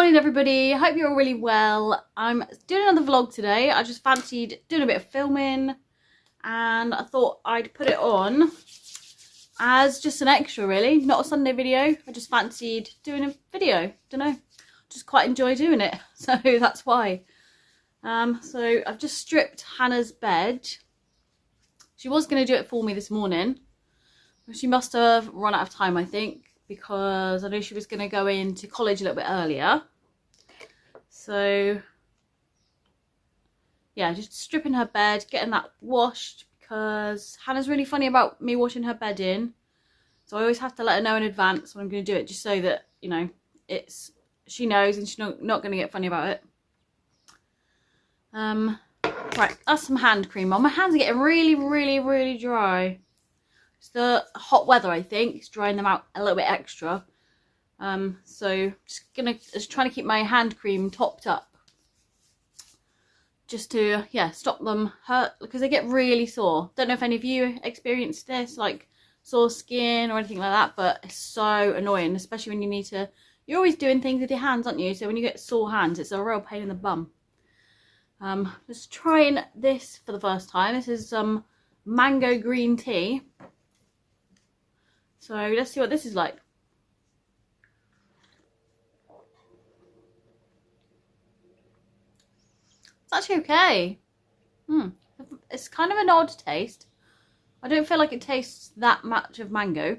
morning everybody, I hope you're all really well. I'm doing another vlog today. I just fancied doing a bit of filming and I thought I'd put it on as just an extra really, not a Sunday video. I just fancied doing a video, don't know, just quite enjoy doing it, so that's why. So I've just stripped Hannah's bed. She was going to do it for me this morning, but she must have run out of time I think, because I know she was going to go into college a little bit earlier. So yeah, just stripping her bed, getting that washed, because Hannah's really funny about me washing her bed in. So I always have to let her know in advance when I'm going to do it, just so that, you know, she knows and she's not going to get funny about it. Right, that's some hand cream on. My hands are getting really dry. It's the hot weather, I think. It's drying them out a little bit extra. So just trying to keep my hand cream topped up. Just to, yeah, stop them hurt, because they get really sore. Don't know if any of you experienced this, like sore skin or anything like that, but it's so annoying, especially when you need to, you're always doing things with your hands, aren't you? So when you get sore hands, it's a real pain in the bum. Just trying this for the first time. This is some mango green tea. So let's see what this is like. It's actually okay. It's kind of an odd taste. I don't feel like it tastes that much of mango.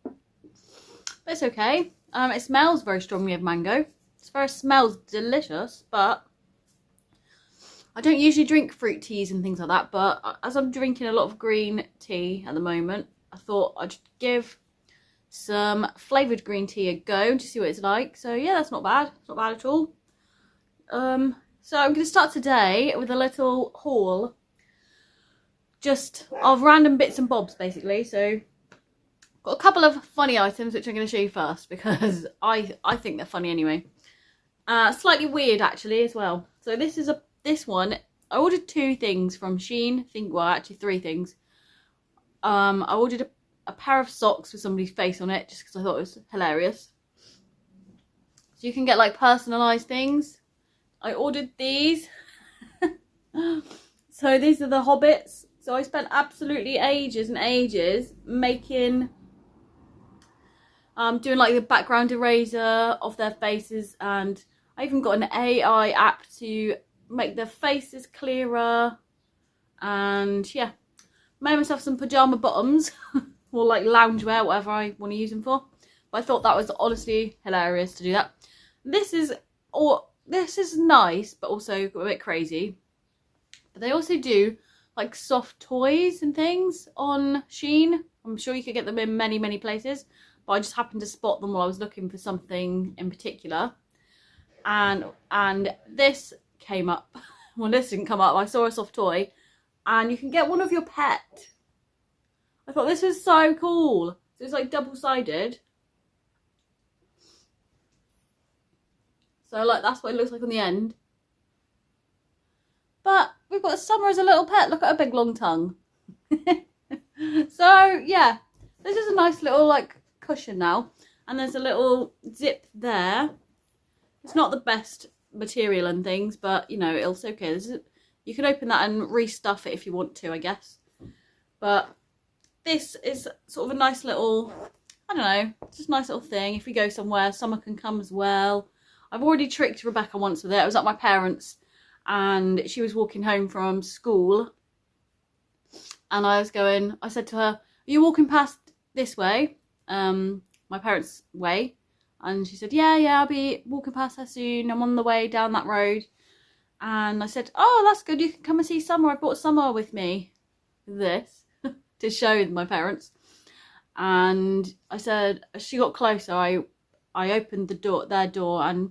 But it's okay. It smells very strongly of mango. Smells delicious, but I don't usually drink fruit teas and things like that, but as I'm drinking a lot of green tea at the moment, I thought I'd give some flavoured green tea a go to see what it's like. So yeah, that's not bad. It's not bad at all. So I'm going to start today with a little haul just of random bits and bobs basically. So got a couple of funny items which I'm going to show you first, because I think they're funny anyway. Slightly weird actually as well. So this one, I ordered 2 things from Shein. Well, actually 3 things. I ordered a pair of socks with somebody's face on it, just because I thought it was hilarious. So you can get like personalised things. I ordered these. So these are the Hobbits. So I spent absolutely ages and ages making, doing like the background eraser of their faces, and I even got an AI app to make their faces clearer. And yeah, made myself some pyjama bottoms or like loungewear, whatever I want to use them for. But I thought that was honestly hilarious to do that. This is nice, but also a bit crazy. But they also do like soft toys and things on Shein. I'm sure you could get them in many places, but I just happened to spot them while I was looking for something in particular. And this came up. Well, this didn't come up. I saw a soft toy, and you can get one of your pet. I thought this was so cool. So it's like double-sided. So like that's what it looks like on the end. But we've got Summer as a little pet. Look at her big long tongue. So yeah, this is a nice little like cushion now. And there's a little zip there. It's not the best material and things, but you know, it's okay. You can open that and restuff it if you want to, I guess. But this is sort of a nice little, I don't know, just a nice little thing. If we go somewhere, Summer can come as well. I've already tricked Rebecca once with it. I was at my parents' and she was walking home from school. And I said to her, are you walking past this way? My parents' way. And she said, yeah, I'll be walking past her soon. I'm on the way down that road. And I said, oh, that's good. You can come and see Summer. I brought Summer with me. This. To show my parents. And I said, as she got closer, I opened their door and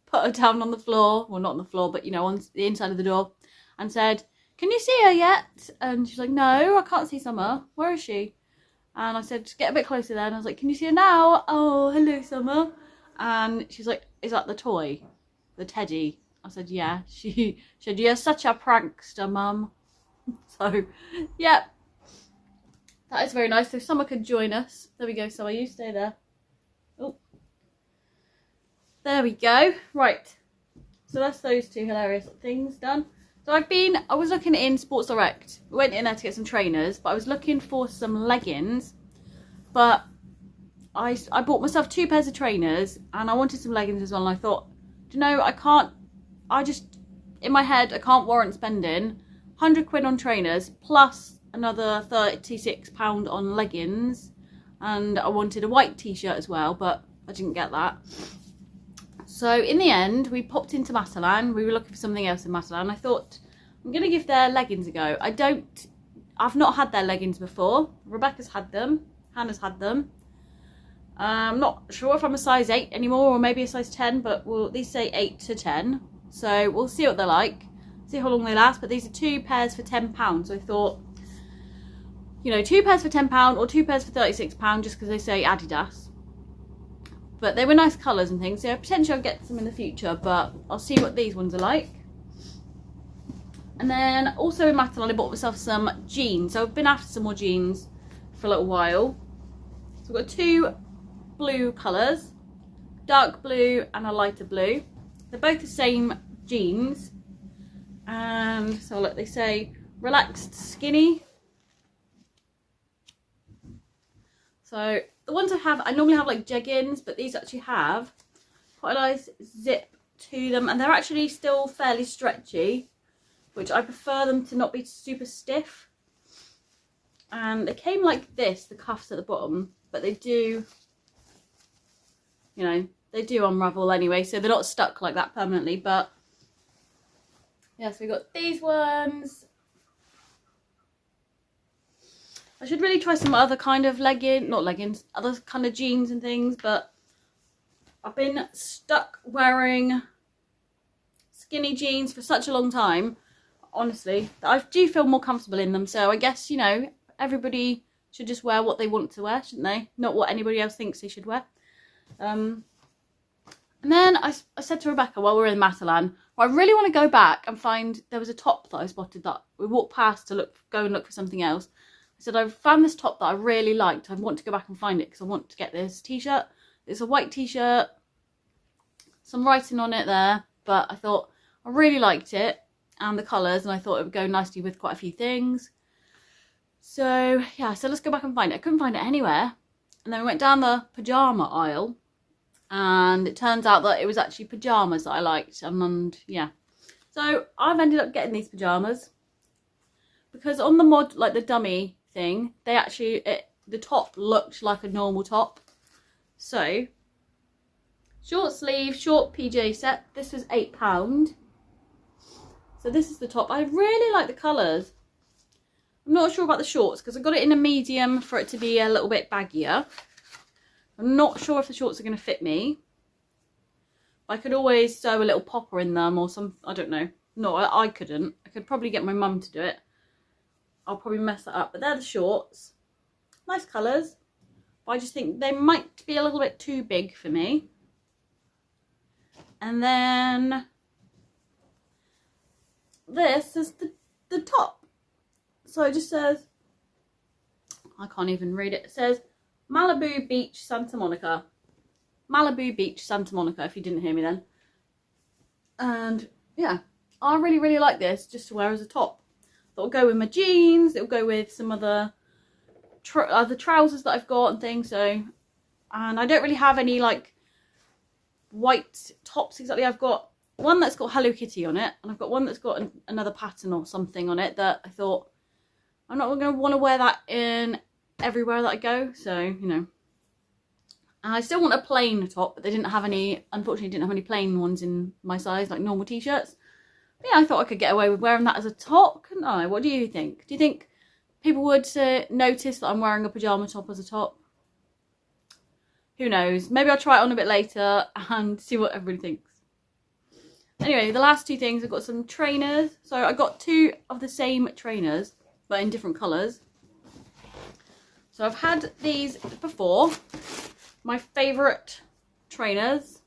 put her down on the floor. Well, not on the floor, but you know, on the inside of the door, and said, can you see her yet? And she's like, no, I can't see Summer. Where is she? And I said, just get a bit closer then. I was like, can you see her now? Oh, hello, Summer. And she's like, is that the toy? The teddy? I said, yeah. She said, you're such a prankster, Mum. So, yeah. That is very nice. So Summer could join us. There we go, Summer, you stay there. Oh, there we go. Right. So that's those two hilarious things done. So I was looking in Sports Direct. We went in there to get some trainers, but I was looking for some leggings. But I bought myself 2 pairs of trainers and I wanted some leggings as well. And I thought, do you know, in my head, I can't warrant spending 100 quid on trainers plus another £36 on leggings. And I wanted a white t-shirt as well, but I didn't get that. So in the end, we popped into Matalan. We were looking for something else in Matalan. I thought, I'm going to give their leggings a go. I've not had their leggings before. Rebecca's had them. Hannah's had them. I'm not sure if I'm a size 8 anymore or maybe a size 10, but these say 8 to 10. So we'll see what they're like. See how long they last. But these are 2 pairs for £10. So I thought, you know, 2 pairs for £10 or 2 pairs for £36 just because they say Adidas. But they were nice colours and things, so potentially I'll get some in the future, but I'll see what these ones are like. And then also in Matalan, I bought myself some jeans. So I've been after some more jeans for a little while. So I've got 2 blue colours, dark blue and a lighter blue. They're both the same jeans. And so look, they say relaxed skinny. So the ones I normally have like jeggings, but these actually have quite a nice zip to them, and they're actually still fairly stretchy, which I prefer them to not be super stiff. And they came like this, the cuffs at the bottom, but they do, you know, they do unravel anyway, so they're not stuck like that permanently. But yeah, so we got these ones. I should really try some other kind of other kind of jeans and things, but I've been stuck wearing skinny jeans for such a long time, honestly, that I do feel more comfortable in them. So I guess, you know, everybody should just wear what they want to wear, shouldn't they? Not what anybody else thinks they should wear. And then I said to Rebecca while we were in Matalan, well, I really want to go back and find, there was a top that I spotted that we walked past to go and look for something else. I said, I've found this top that I really liked. I want to go back and find it because I want to get this t-shirt. It's a white t-shirt, some writing on it there, but I thought I really liked it and the colours, and I thought it would go nicely with quite a few things. So yeah, so let's go back and find it. I couldn't find it anywhere. And then we went down the pyjama aisle, and it turns out that it was actually pyjamas that I liked. And yeah, so I've ended up getting these pyjamas because on the mod, like the dummy thing, they actually, the top looked like a normal top. So short sleeve, short PJ set. This was £8. So this is the top. I really like the colours. I'm not sure about the shorts because I got it in a medium for it to be a little bit baggier. I'm not sure if the shorts are going to fit me. I could always sew a little popper in them or some, I don't know. No, I couldn't. I could probably get my mum to do it. I'll probably mess that up. But they're the shorts. Nice colours. But I just think they might be a little bit too big for me. And then this is the top. So it just says, I can't even read it. It says Malibu Beach, Santa Monica. Malibu Beach, Santa Monica, if you didn't hear me then. And yeah, I really, really like this just to wear as a top. It'll go with my jeans, it'll go with some other trousers that I've got and things. So, and I don't really have any like white tops exactly. I've got one that's got Hello Kitty on it, and I've got one that's got another pattern or something on it that I thought I'm not going to want to wear that in everywhere that I go. So, you know, and I still want a plain top, but they didn't have any, unfortunately didn't have any plain ones in my size, like normal t-shirts. But yeah, I thought I could get away with wearing that as a top, couldn't I? What do you think? Do you think people would notice that I'm wearing a pyjama top as a top? Who knows? Maybe I'll try it on a bit later and see what everybody thinks. Anyway, the last two things, I've got some trainers. So I got 2 of the same trainers, but in different colours. So I've had these before. My favourite trainers.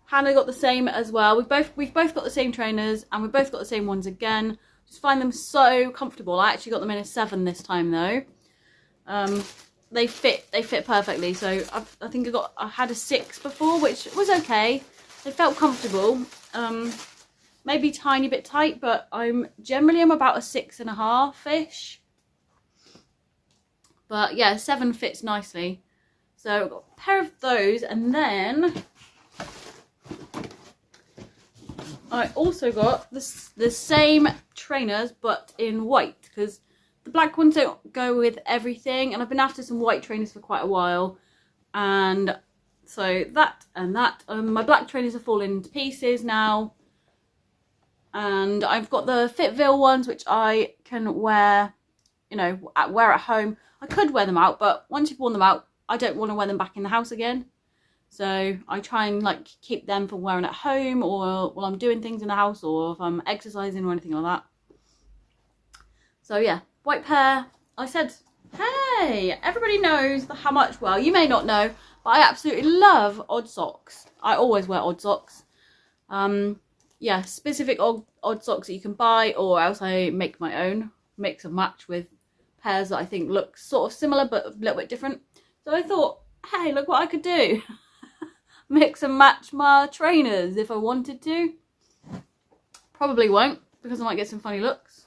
Hannah got the same as well. We've both got the same trainers, and we've both got the same ones again. Just find them so comfortable. I actually got them in a 7 this time though. They fit perfectly. So I think I had a 6 before, which was okay. They felt comfortable. Maybe tiny bit tight, but I'm about a 6.5-ish. But yeah, 7 fits nicely. So I've got a pair of those, and then I also got the same trainers but in white, because the black ones don't go with everything, and I've been after some white trainers for quite a while, and so that and that. My black trainers are falling to pieces now, and I've got the Fitville ones which I can wear, you know, wear at home. I could wear them out, but once you've worn them out, I don't want to wear them back in the house again. So I try and like keep them for wearing at home, or while I'm doing things in the house, or if I'm exercising or anything like that. So yeah, white pair. I said, hey, everybody knows how much, well, you may not know, but I absolutely love odd socks. I always wear odd socks. Yeah, specific odd socks that you can buy, or else I make my own, mix and match with pairs that I think look sort of similar but a little bit different. So I thought, hey, look what I could do. Mix and match my trainers if I wanted to. Probably won't, because I might get some funny looks.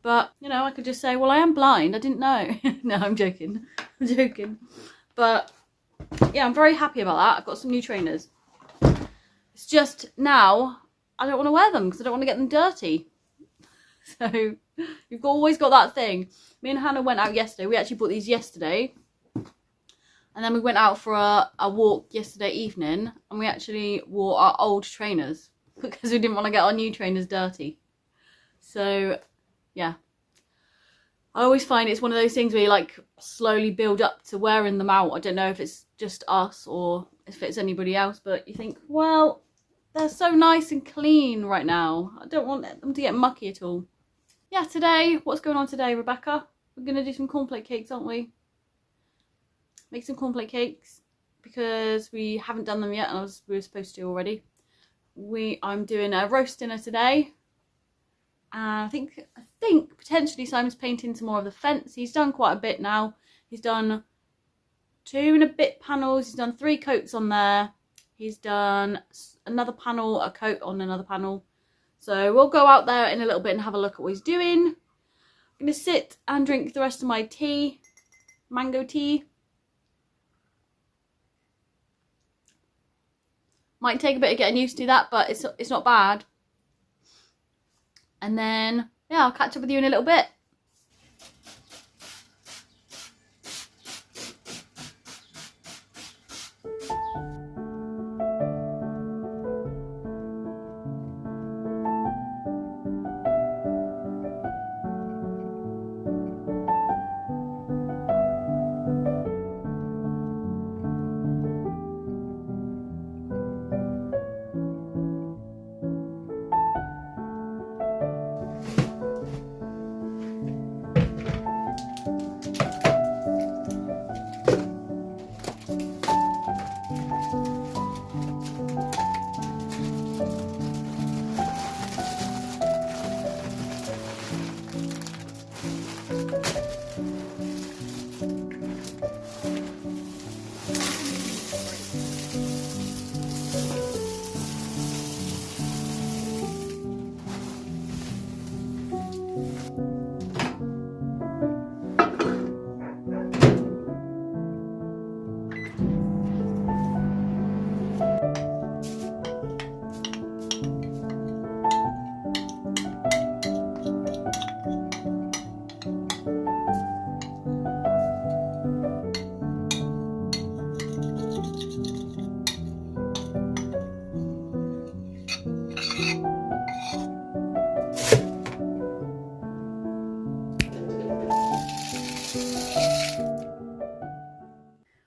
But, you know, I could just say, well, I am blind, I didn't know. No, I'm joking. I'm joking. But, yeah, I'm very happy about that. I've got some new trainers. It's just now, I don't want to wear them because I don't want to get them dirty. So, you've always got that thing. Me and Hannah went out yesterday. We actually bought these yesterday. And then we went out for a walk yesterday evening, and we actually wore our old trainers because we didn't want to get our new trainers dirty. So, yeah. I always find it's one of those things where you like slowly build up to wearing them out. I don't know if it's just us or if it's anybody else, but you think, well, they're so nice and clean right now. I don't want them to get mucky at all. Yeah, today, what's going on today, Rebecca? We're going to do some cornflake cakes, aren't we? Make some cornflake cakes because we haven't done them yet, and we were supposed to already. I'm doing a roast dinner today, and I think potentially Simon's painting some more of the fence. He's done quite a bit now. He's done 2 and a bit panels. He's done 3 coats on there. He's done another panel, a coat on another panel. So we'll go out there in a little bit and have a look at what he's doing. I'm gonna sit and drink the rest of my tea, mango tea. Might take a bit of getting used to that, but it's not bad. And then, yeah, I'll catch up with you in a little bit.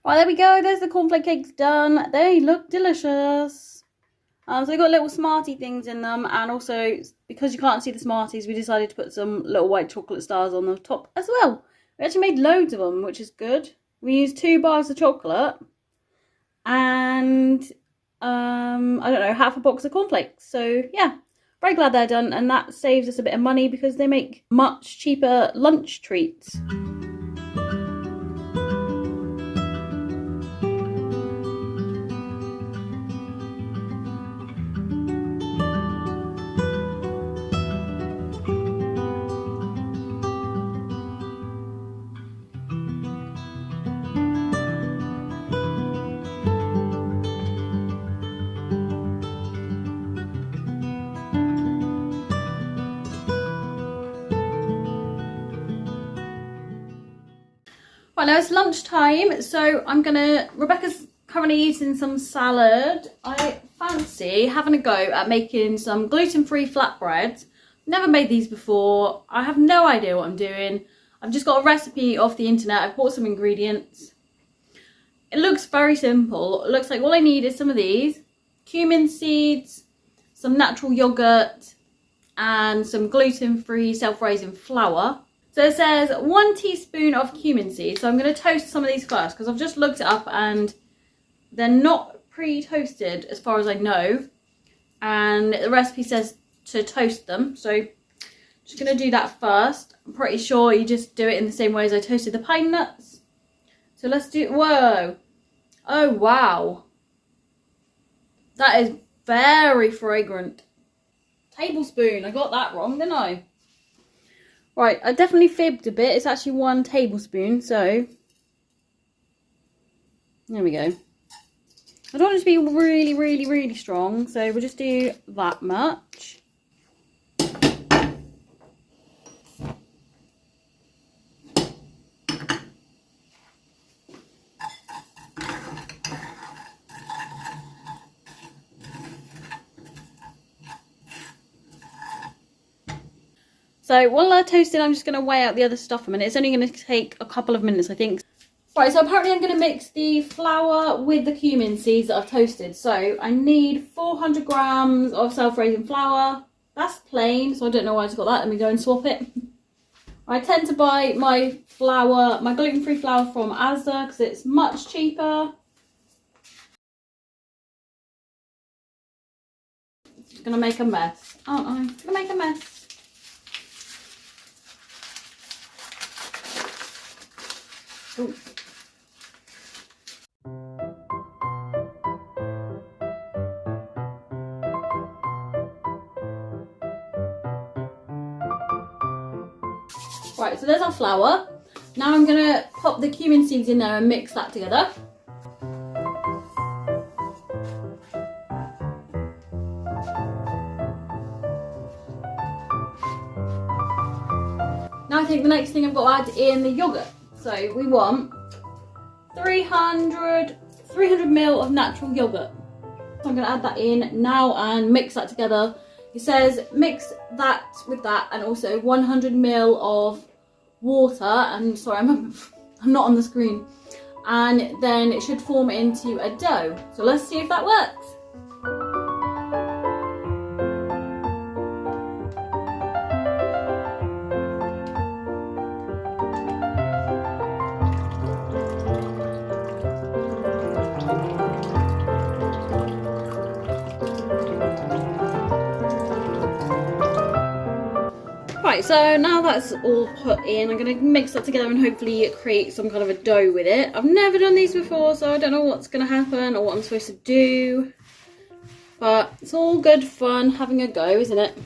Right, there we go. There's the cornflake cakes done. They look delicious. So they've got little Smartie things in them, and also because you can't see the Smarties, we decided to put some little white chocolate stars on the top as well. We actually made loads of them, which is good. We used 2 bars of chocolate and I don't know, half a box of cornflakes. So yeah, very glad they're done, and that saves us a bit of money because they make much cheaper lunch treats. Right, now it's lunchtime, so Rebecca's currently eating some salad. I fancy having a go at making some gluten-free flatbreads. Never made these before. I have no idea what I'm doing. I've just got a recipe off the internet. I've bought some ingredients. It looks very simple. It looks like all I need is some of these, cumin seeds, some natural yogurt, and some gluten-free self-raising flour. So it says 1 teaspoon of cumin seeds. So I'm going to toast some of these first because I've just looked it up and they're not pre-toasted as far as I know. And the recipe says to toast them. So I'm just going to do that first. I'm pretty sure you just do it in the same way as I toasted the pine nuts. So let's do, whoa. Oh, wow. That is very fragrant. Tablespoon. I got that wrong, didn't I? Right, I definitely fibbed a bit. It's actually 1 tablespoon, so there we go. I don't want it to be really, really, really strong, so we'll just do that much. So while they're toasting, I'm just going to weigh out the other stuff a minute. It's only going to take a couple of minutes, I think. Right, so apparently I'm going to mix the flour with the cumin seeds that I've toasted. So I need 400 grams of self-raising flour. That's plain, so I don't know why I just got that. Let me go and swap it. I tend to buy my flour, my gluten-free flour from Asda because it's much cheaper. Just going to make a mess, aren't I? Going to make a mess. Ooh. Right, so there's our flour. Now I'm going to pop the cumin seeds in there and mix that together. Now I think the next thing I've got to add in the yogurt. So we want 300 ml of natural yogurt. So I'm going to add that in now and mix that together. It says mix that with that and also 100 ml of water. And sorry, I'm not on the screen. And then it should form into a dough. So let's see if that works. Right, so now that's all put in, I'm going to mix that together and hopefully create some kind of a dough with it. I've never done these before, so I don't know what's going to happen or what I'm supposed to do. But it's all good fun having a go, isn't it?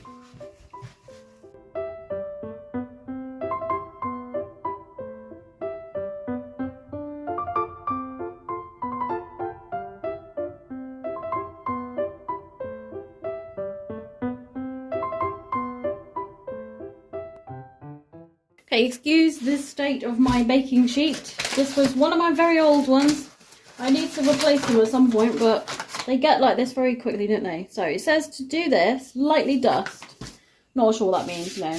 Okay, excuse the state of my baking sheet. This was one of my very old ones. I need to replace them at some point, but they get like this very quickly, don't they? So it says to do this, lightly dust. Not sure what that means, no.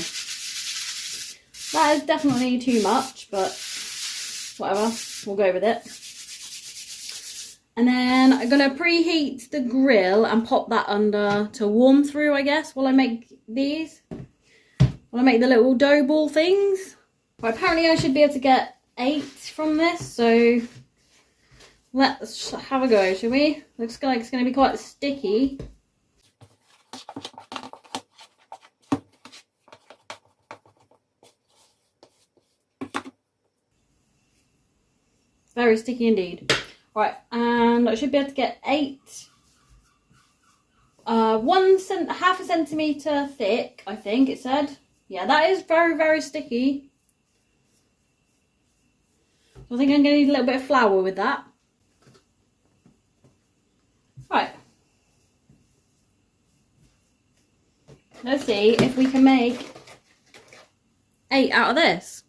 That is definitely too much, but whatever, we'll go with it. And then I'm going to preheat the grill and pop that under to warm through, I guess, while I make these. When I make the little dough ball things. Well, apparently I should be able to get 8 from this, so let's have a go, shall we? Looks like it's going to be quite sticky. Very sticky indeed. Right, and I should be able to get 8. Half a centimetre thick, I think it said. Yeah, that is very, very sticky. So I think I'm going to need a little bit of flour with that. Right. Let's see if we can make 8 out of this.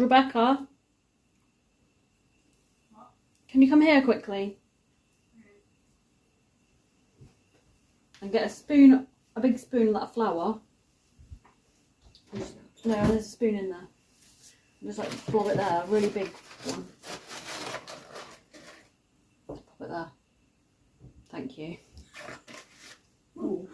Rebecca, can you come here quickly? And get a spoon, a big spoon of that flour. No, there's a spoon in there. Just like blob it there, a really big one. Just pop it there. Thank you. Ooh.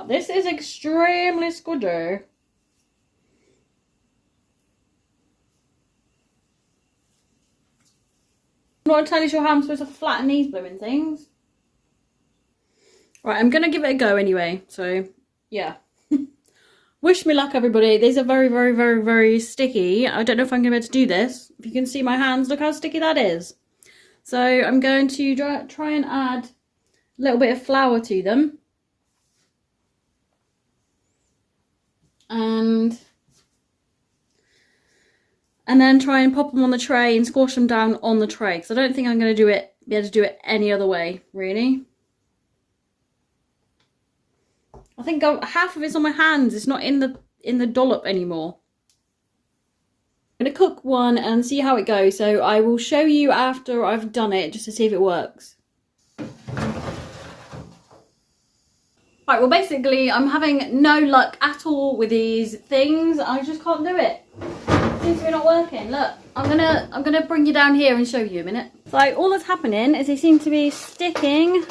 This is extremely squidgy. I'm not entirely sure how I'm supposed to flatten these blooming things. Right, I'm going to give it a go anyway. So, yeah. Wish me luck, everybody. These are very, very, very, very sticky. I don't know if I'm going to be able to do this. If you can see my hands, look how sticky that is. So, I'm going to try and add a little bit of flour to them. And then try and pop them on the tray and squash them down on the tray. Because I don't think I'm going to be able to do it any other way, really. I think half of it's on my hands. It's not in the dollop anymore. I'm going to cook one and see how it goes. So I will show you after I've done it just to see if it works. Right, well basically I'm having no luck at all with these things. I just can't do it. Seems to be not working. Look, I'm gonna bring you down here and show you a minute. So all that's happening is they seem to be sticking.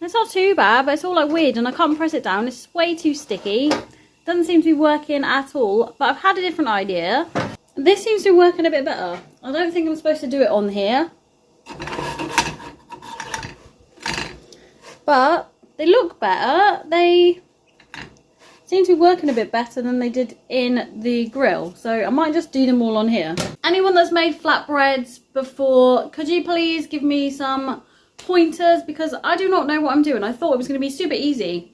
It's not too bad, but it's all like weird and I can't press it down. It's way too sticky. Doesn't seem to be working at all, but I've had a different idea. This seems to be working a bit better. I don't think I'm supposed to do it on here. But they look better. They seem to be working a bit better than they did in the grill. So I might just do them all on here. Anyone that's made flatbreads before, could you please give me some pointers? Because I do not know what I'm doing. I thought it was going to be super easy.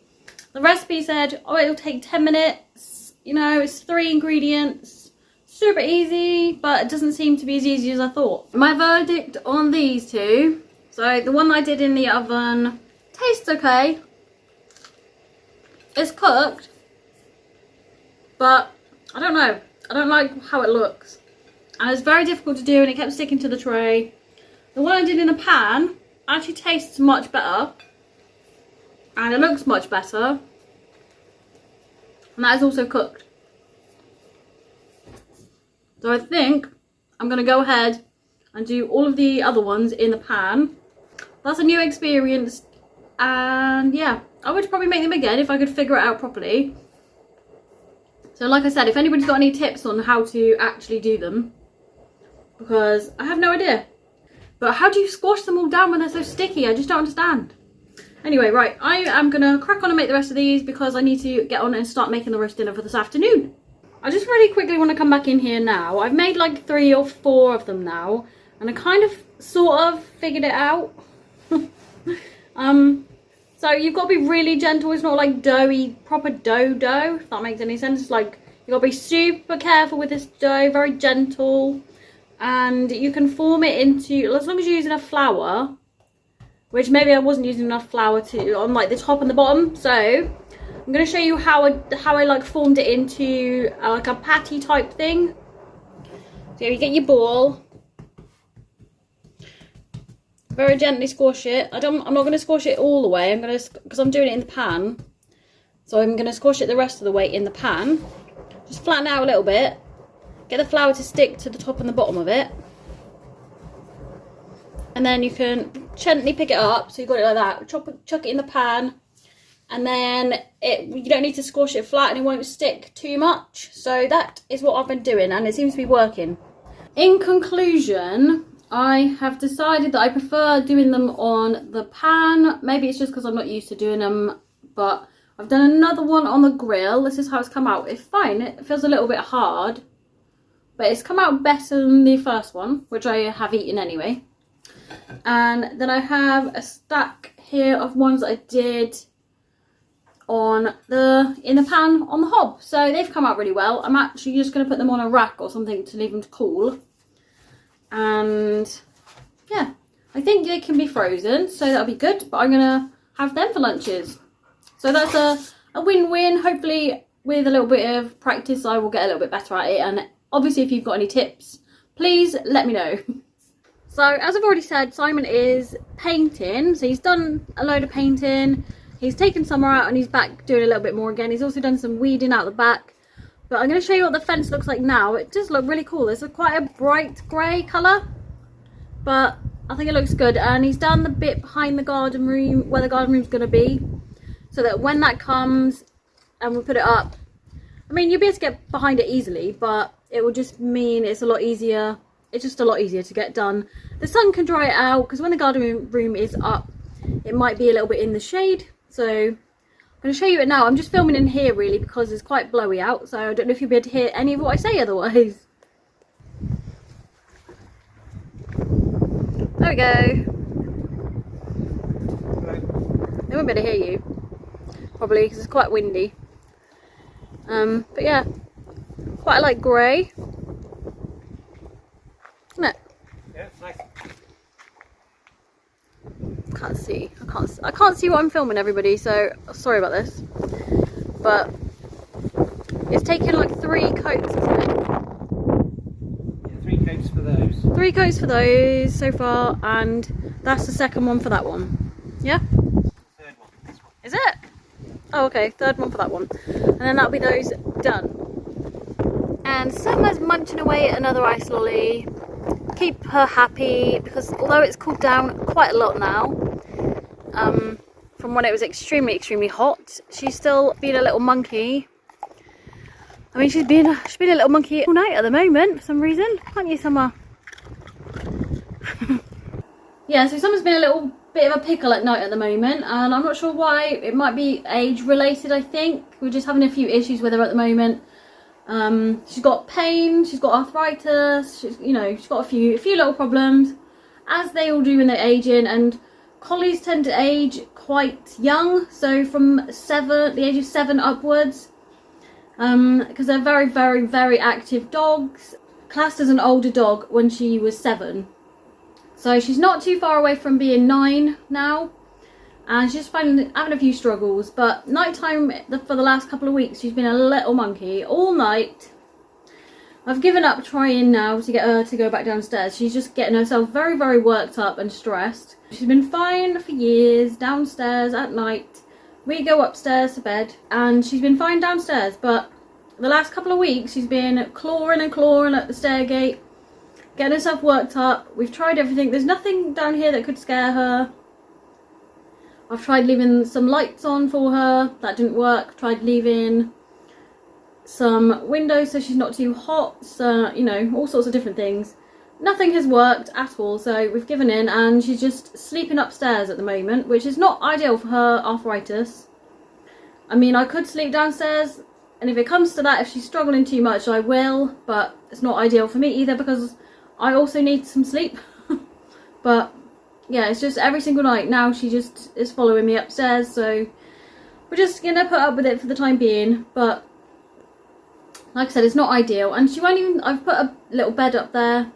The recipe said, oh, it'll take 10 minutes. You know, it's 3 ingredients. Super easy, but it doesn't seem to be as easy as I thought. My verdict on these two. So the one I did in the oven tastes okay. It's cooked, but I don't know. I don't like how it looks. And it's very difficult to do and it kept sticking to the tray. The one I did in a pan actually tastes much better. And it looks much better. And that is also cooked. So I think I'm going to go ahead and do all of the other ones in the pan. That's a new experience. And yeah, I would probably make them again if I could figure it out properly. So like I said, if anybody's got any tips on how to actually do them, because I have no idea. But how do you squash them all down when they're so sticky? I just don't understand. Anyway, right, I am going to crack on and make the rest of these because I need to get on and start making the roast dinner for this afternoon. I just really quickly want to come back in here now. I've made like 3 or 4 of them now, and I kind of sort of figured it out. So you've got to be really gentle. It's not like doughy, proper dough, if that makes any sense. It's like you've got to be super careful with this dough, very gentle, and you can form it into, as long as you're using enough flour, which maybe I wasn't using enough flour to on like the top and the bottom. So I'm going to show you how I like formed it into like a patty type thing. So you get your ball. Very gently squash it. I'm not going to squash it all the way. Because I'm doing it in the pan. So I'm going to squash it the rest of the way in the pan. Just flatten it out a little bit. Get the flour to stick to the top and the bottom of it. And then you can gently pick it up. So you've got it like that. Chuck it in the pan. And then you don't need to squash it flat and it won't stick too much. So that is what I've been doing and it seems to be working. In conclusion, I have decided that I prefer doing them on the pan. Maybe it's just because I'm not used to doing them, but I've done another one on the grill. This is how it's come out. It's fine. It feels a little bit hard, but it's come out better than the first one, which I have eaten anyway. And then I have a stack here of ones that I did in the pan on the hob. So they've come out really well. I'm actually just going to put them on a rack or something to leave them to cool. And yeah, I think they can be frozen, so that'll be good. But I'm going to have them for lunches. So that's a win-win. Hopefully with a little bit of practice I will get a little bit better at it. And obviously if you've got any tips, please let me know. So as I've already said, Simon is painting. So he's done a load of painting. He's taken summer out and he's back doing a little bit more again. He's also done some weeding out the back. But I'm going to show you what the fence looks like now. It does look really cool. It's quite a bright grey colour. But I think it looks good. And he's done the bit behind the garden room, where the garden room's going to be. So that when that comes and we put it up, I mean, you'll be able to get behind it easily. But it will just mean it's a lot easier. It's just a lot easier to get done. The sun can dry it out, because when the garden room is up, it might be a little bit in the shade. So I'm going to show you it now. I'm just filming in here really because it's quite blowy out. So I don't know if you'll be able to hear any of what I say otherwise. There we go. They won't be able to hear you. Probably because it's quite windy. But yeah, quite a light grey. Isn't it? Yeah, it's nice. Can't see. I can't see what I'm filming, everybody. So sorry about this. But it's taken like 3 coats, isn't it? Yeah, 3 coats for those. 3 coats for those so far, and that's the second one for that one. Yeah. Third one. This one. Is it? Oh, okay. 3rd one for that one, and then that'll be those done. And Summer's munching away at another ice lolly. Keep her happy, because although it's cooled down quite a lot now, from when it was extremely hot, she's still being a little monkey. I mean, she's been a little monkey all night at the moment for some reason, aren't you, Summer? Yeah, so Summer's been a little bit of a pickle at night at the moment, and I'm not sure why. It might be age related, I think. We're just having a few issues with her at the moment. She's got pain, she's got arthritis, she's got a few little problems, as they all do when they're aging. And collies tend to age quite young, so from the age of 7 upwards, because they're very active dogs. Classed as an older dog when she was 7, so she's not too far away from being 9 now. And she's having a few struggles, but nighttime for the last couple of weeks she's been a little monkey all night. I've given up trying now to get her to go back downstairs. She's just getting herself very worked up and stressed. She's been fine for years downstairs at night. We go upstairs to bed and she's been fine downstairs, but the last couple of weeks she's been clawing at the stair gate, getting herself worked up. We've tried everything. There's nothing down here that could scare her. I've tried leaving some lights on for her, that didn't work. Tried leaving some windows so she's not too hot, so, all sorts of different things. Nothing has worked at all, so we've given in, and she's just sleeping upstairs at the moment, which is not ideal for her arthritis. I mean, I could sleep downstairs, and if it comes to that, if she's struggling too much, I will, but it's not ideal for me either because I also need some sleep. But yeah, it's just every single night now she just is following me upstairs, so we're just gonna put up with it for the time being. But like I said, it's not ideal, and she won't even, I've put a little bed up there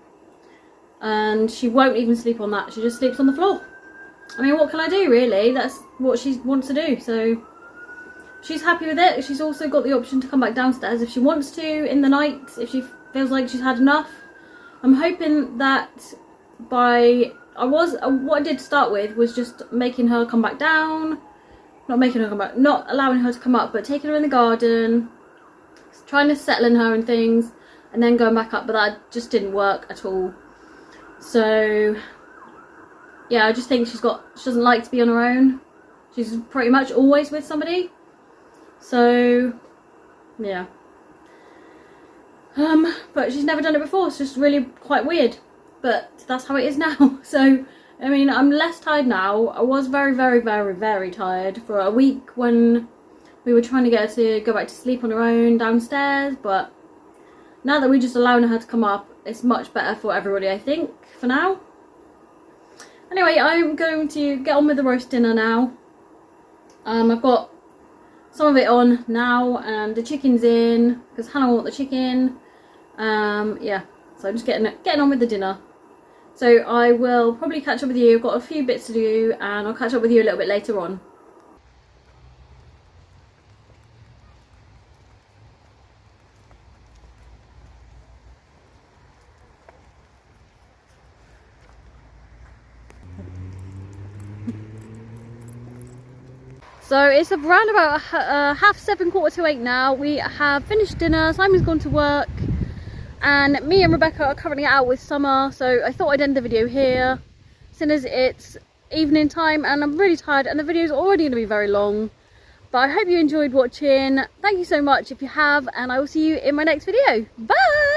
and she won't even sleep on that. She just sleeps on the floor. I mean, what can I do really? That's what she wants to do, so she's happy with it. She's also got the option to come back downstairs if she wants to in the night, if she feels like she's had enough. I'm hoping that what I did start with was just making her come back down. Not allowing her to come up, but taking her in the garden, trying to settle in her and things, and then going back up, but that just didn't work at all. So yeah, I just think she doesn't like to be on her own. She's pretty much always with somebody. So yeah. But she's never done it before. It's just really quite weird. But that's how it is now. So, I mean, I'm less tired now. I was very tired for a week when we were trying to get her to go back to sleep on her own downstairs. But now that we're just allowing her to come up, it's much better for everybody, I think, for now. Anyway, I'm going to get on with the roast dinner now. I've got some of it on now, and the chicken's in because Hannah will want the chicken. Yeah, so I'm just getting on with the dinner. So I will probably catch up with you. I've got a few bits to do, and I'll catch up with you a little bit later on. So it's around about 7:30, 8:15 now. We have finished dinner, Simon's gone to work, and me and Rebecca are currently out with Summer, so I thought I'd end the video here, seeing as it's evening time and I'm really tired and the video is already going to be very long. But I hope you enjoyed watching. Thank you so much if you have, and I will see you in my next video. Bye!